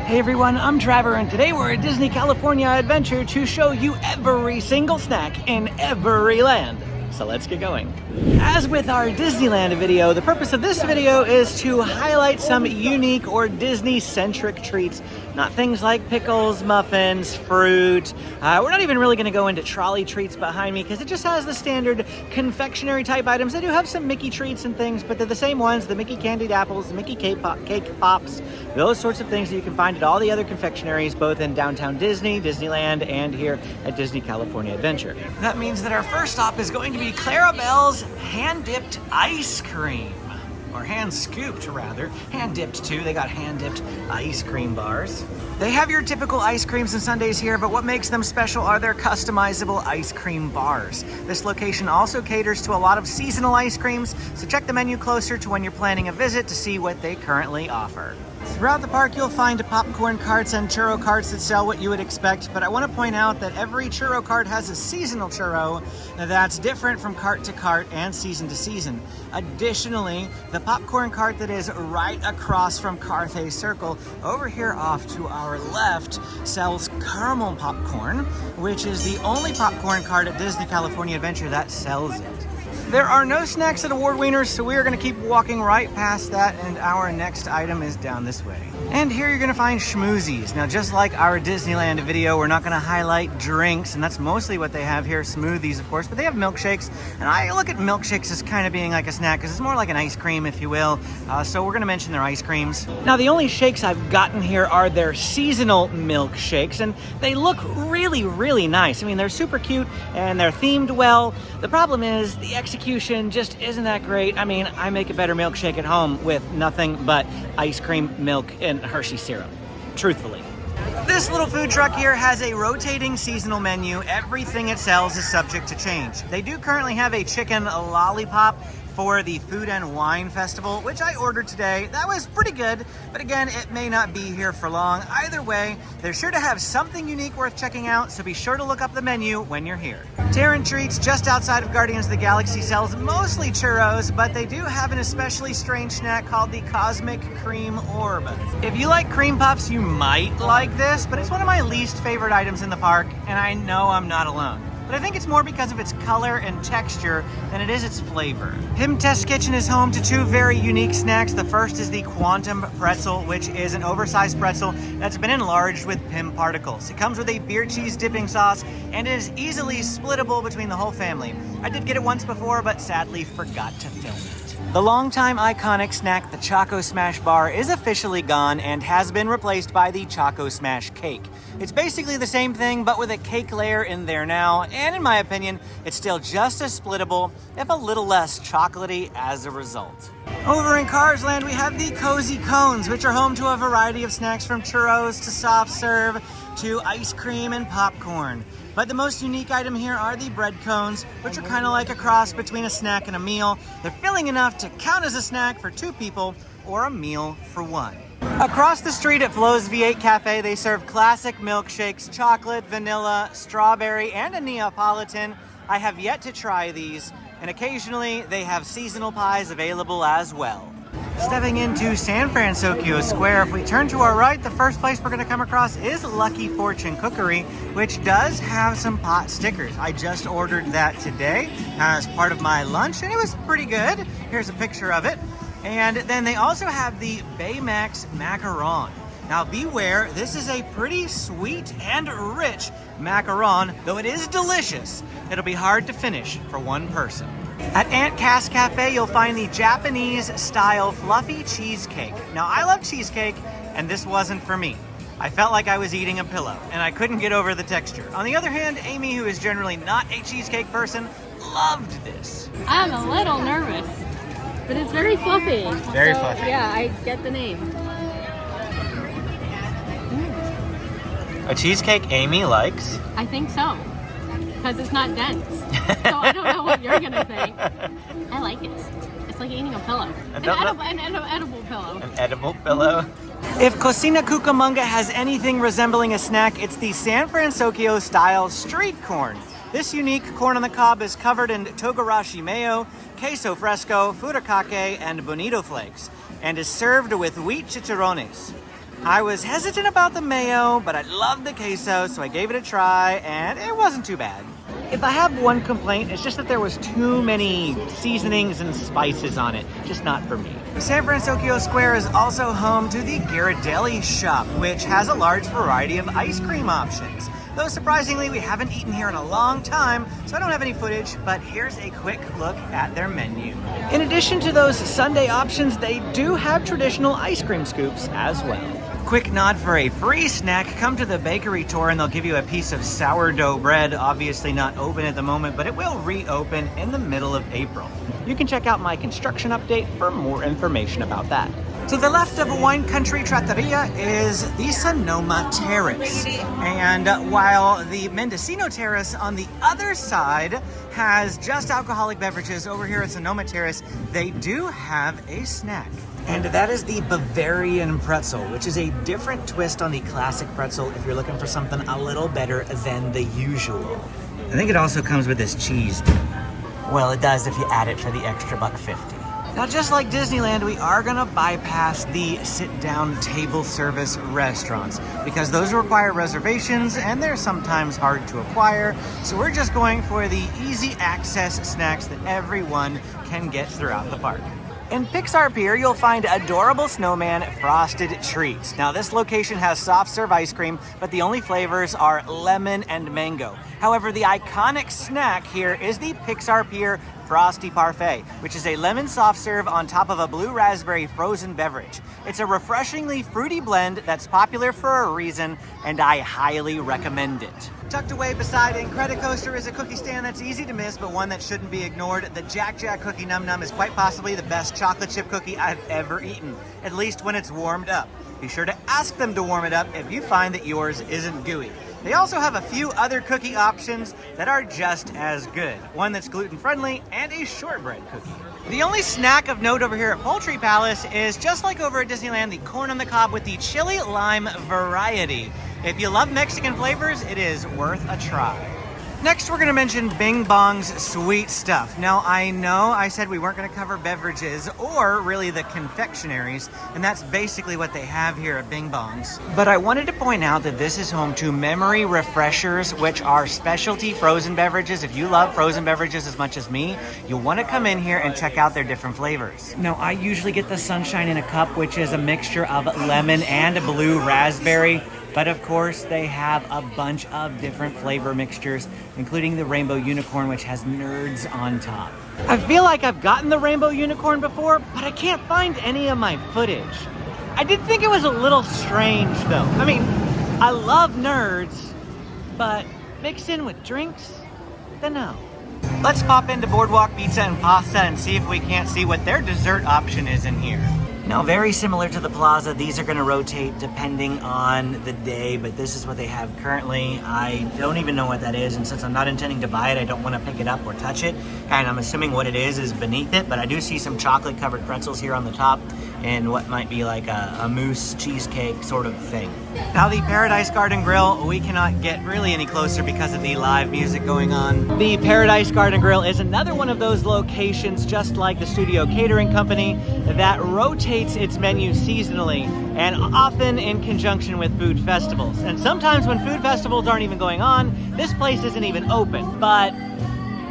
Hey everyone, I'm Trevor, and today we're at Disney California Adventure to show you every single snack in every land. So let's get going. As with our Disneyland video, the purpose of this video is to highlight some unique or Disney-centric treats. Not things like pickles, muffins, fruit. We're not even really going to go into trolley treats behind me because it just has the standard confectionery type items. They do have some Mickey treats and things, but they're the same ones, the Mickey candied apples, the Mickey cake pops, those sorts of things that you can find at all the other confectionaries, both in downtown Disney, Disneyland, and here at Disney California Adventure. That means that our first stop is going to be Clarabelle's hand-dipped ice cream. Or hand-scooped, rather. Hand-dipped, too. They got hand-dipped ice cream bars. They have your typical ice creams and sundaes here, but what makes them special are their customizable ice cream bars. This location also caters to a lot of seasonal ice creams, so check the menu closer to when you're planning a visit to see what they currently offer. Throughout the park, you'll find popcorn carts and churro carts that sell what you would expect, but I want to point out that every churro cart has a seasonal churro that's different from cart to cart and season to season. Additionally, the popcorn cart that is right across from Carthay Circle, over here off to our left, sells caramel popcorn, which is the only popcorn cart at Disney California Adventure that sells it. There are no snacks at Award Wieners, so we are going to keep walking right past that, and our next item is down this way. And here you're going to find schmoozies. Now, just like our Disneyland video, we're not going to highlight drinks, and that's mostly what they have here, smoothies, of course, but they have milkshakes, and I look at milkshakes as kind of being like a snack, because it's more like an ice cream, if you will, so we're going to mention their ice creams. Now, the only shakes I've gotten here are their seasonal milkshakes, and they look really, really nice. I mean, they're super cute, and they're themed well. The problem is the execution just isn't that great. I mean, I make a better milkshake at home with nothing but ice cream, milk, and Hershey syrup, truthfully. This little food truck here has a rotating seasonal menu. Everything it sells is subject to change. They do currently have a chicken lollipop for the Food and Wine Festival, which I ordered today. That was pretty good, but again, it may not be here for long. Either way, they're sure to have something unique worth checking out, so be sure to look up the menu when you're here. Terran Treats, just outside of Guardians of the Galaxy, sells mostly churros, but they do have an especially strange snack called the Cosmic Cream Orb. If you like cream puffs, you might like this, but it's one of my least favorite items in the park, and I know I'm not alone. But I think it's more because of its color and texture than it is its flavor. Pim Test Kitchen is home to two very unique snacks. The first is the Quantum Pretzel, which is an oversized pretzel that's been enlarged with Pim particles. It comes with a beer cheese dipping sauce and is easily splittable between the whole family. I did get it once before, but sadly forgot to film it. The longtime iconic snack, the Choco Smash Bar, is officially gone and has been replaced by the Choco Smash Cake. It's basically the same thing, but with a cake layer in there now, and in my opinion, it's still just as splittable, if a little less chocolatey as a result. Over in Cars Land, we have the Cozy Cones, which are home to a variety of snacks from churros to soft serve to ice cream and popcorn. But the most unique item here are the bread cones, which are kind of like a cross between a snack and a meal. They're filling enough to count as a snack for 2 people or a meal for 1. Across the street at Flo's V8 Cafe, they serve classic milkshakes, chocolate, vanilla, strawberry, and a Neapolitan. I have yet to try these, and occasionally they have seasonal pies available as well. Stepping into San Fransokyo Square, if we turn to our right, the first place we're going to come across is Lucky Fortune Cookery, which does have some pot stickers. I just ordered that today as part of my lunch, and it was pretty good. Here's a picture of it. And then they also have the Baymax Macaron. Now beware, this is a pretty sweet and rich macaron, though it is delicious. It'll be hard to finish for one person. At Aunt Cass Cafe, you'll find the Japanese-style fluffy cheesecake. Now, I love cheesecake, and this wasn't for me. I felt like I was eating a pillow, and I couldn't get over the texture. On the other hand, Amy, who is generally not a cheesecake person, loved this. I'm a little nervous, but it's very fluffy. Very fluffy. Yeah, I get the name. A cheesecake Amy likes? I think so, because it's not dense. So I don't know what you're gonna think. I like it. It's like eating a pillow. An edible pillow. An edible pillow? If Cocina Cucamonga has anything resembling a snack, it's the San Fransokyo style street corn. This unique corn on the cob is covered in togarashi mayo, queso fresco, furikake, and bonito flakes, and is served with wheat chicharrones. I was hesitant about the mayo, but I loved the queso, so I gave it a try, and it wasn't too bad. If I have one complaint, it's just that there was too many seasonings and spices on it. Just not for me. San Fransokyo Square is also home to the Ghirardelli shop, which has a large variety of ice cream options. Though surprisingly, we haven't eaten here in a long time, so I don't have any footage, but here's a quick look at their menu. In addition to those sundae options, they do have traditional ice cream scoops as well. Quick nod for a free snack. Come to the bakery tour and they'll give you a piece of sourdough bread. Obviously not open at the moment, but it will reopen in the middle of April. You can check out my construction update for more information about that. To the left of Wine Country Trattoria is the Sonoma Terrace. And while the Mendocino Terrace on the other side has just alcoholic beverages, over here at Sonoma Terrace, they do have a snack. And that is the Bavarian pretzel, which is a different twist on the classic pretzel if you're looking for something a little better than the usual. I think it also comes with this cheese. Well, it does if you add it for the extra $1.50. Now, just like Disneyland, we are gonna bypass the sit-down table service restaurants because those require reservations and they're sometimes hard to acquire. So we're just going for the easy access snacks that everyone can get throughout the park. In Pixar Pier, you'll find adorable snowman frosted treats. Now, this location has soft serve ice cream, but the only flavors are lemon and mango. However, the iconic snack here is the Pixar Pier Frosty Parfait, which is a lemon soft serve on top of a blue raspberry frozen beverage. It's a refreshingly fruity blend that's popular for a reason, and I highly recommend it. Tucked away beside Incredicoaster is a cookie stand that's easy to miss, but one that shouldn't be ignored. The Jack Jack Cookie Num Num is quite possibly the best chocolate chip cookie I've ever eaten, at least when it's warmed up. Be sure to ask them to warm it up if you find that yours isn't gooey. They also have a few other cookie options that are just as good. One that's gluten-friendly and a shortbread cookie. The only snack of note over here at Poultry Palace is, just like over at Disneyland, the corn on the cob with the chili lime variety. If you love Mexican flavors, it is worth a try. Next, we're going to mention Bing Bong's Sweet Stuff. Now, I know I said we weren't going to cover beverages or really the confectionaries, and that's basically what they have here at Bing Bong's. But I wanted to point out that this is home to Memory Refreshers, which are specialty frozen beverages. If you love frozen beverages as much as me, you'll want to come in here and check out their different flavors. Now, I usually get the Sunshine in a Cup, which is a mixture of lemon and blue raspberry. But of course, they have a bunch of different flavor mixtures, including the Rainbow Unicorn, which has nerds on top. I feel like I've gotten the Rainbow Unicorn before, but I can't find any of my footage. I did think it was a little strange, though. I mean, I love nerds, but mixed in with drinks? Then no. Let's pop into Boardwalk Pizza and Pasta and see if we can't see what their dessert option is in here. Now, very similar to the Plaza, these are going to rotate depending on the day, but this is what they have currently. I don't even know what that is, and since I'm not intending to buy it, I don't want to pick it up or touch it, and I'm assuming what it is beneath it, but I do see some chocolate-covered pretzels here on the top and what might be like a mousse cheesecake sort of thing. Now, the Paradise Garden Grill, we cannot get really any closer because of the live music going on. The Paradise Garden Grill is another one of those locations, just like the Studio Catering Company, that rotates its menu seasonally and often in conjunction with food festivals. And sometimes when food festivals aren't even going on, this place isn't even open. But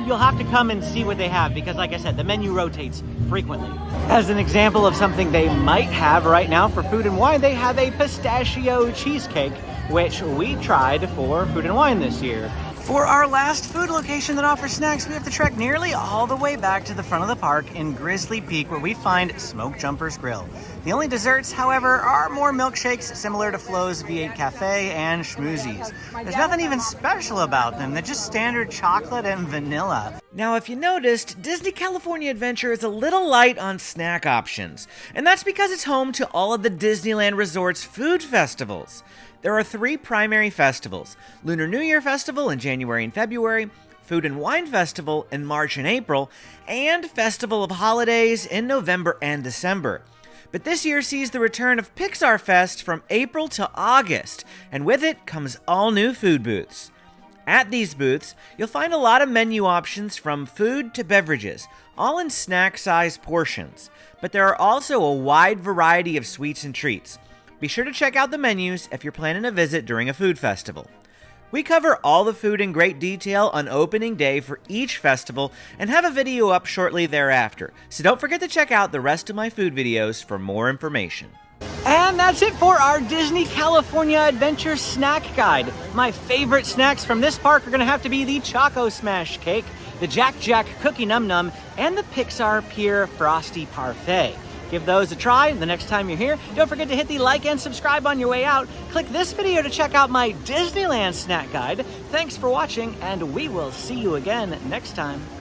you'll have to come and see what they have because, like I said, the menu rotates frequently. As an example of something they might have right now for Food and Wine, they have a pistachio cheesecake, which we tried for Food and Wine this year. For our last food location that offers snacks, we have to trek nearly all the way back to the front of the park in Grizzly Peak, where we find Smoke Jumper's Grill. The only desserts, however, are more milkshakes similar to Flo's V8 Cafe and Schmoozies. There's nothing even special about them. They're just standard chocolate and vanilla. Now, if you noticed, Disney California Adventure is a little light on snack options, and that's because it's home to all of the Disneyland Resort's food festivals. There are 3 primary festivals: Lunar New Year Festival in January and February, Food and Wine Festival in March and April, and Festival of Holidays in November and December. But this year sees the return of Pixar Fest from April to August, and with it comes all new food booths. At these booths, you'll find a lot of menu options from food to beverages, all in snack-sized portions. But there are also a wide variety of sweets and treats. Be sure to check out the menus if you're planning a visit during a food festival. We cover all the food in great detail on opening day for each festival and have a video up shortly thereafter, so don't forget to check out the rest of my food videos for more information. And that's it for our Disney California Adventure Snack Guide. My favorite snacks from this park are going to have to be the Choco Smash Cake, the Jack Jack Cookie Num Num, and the Pixar Pier Frosty Parfait. Give those a try the next time you're here. Don't forget to hit the like and subscribe on your way out. Click this video to check out my Disneyland Snack Guide. Thanks for watching, and we will see you again next time.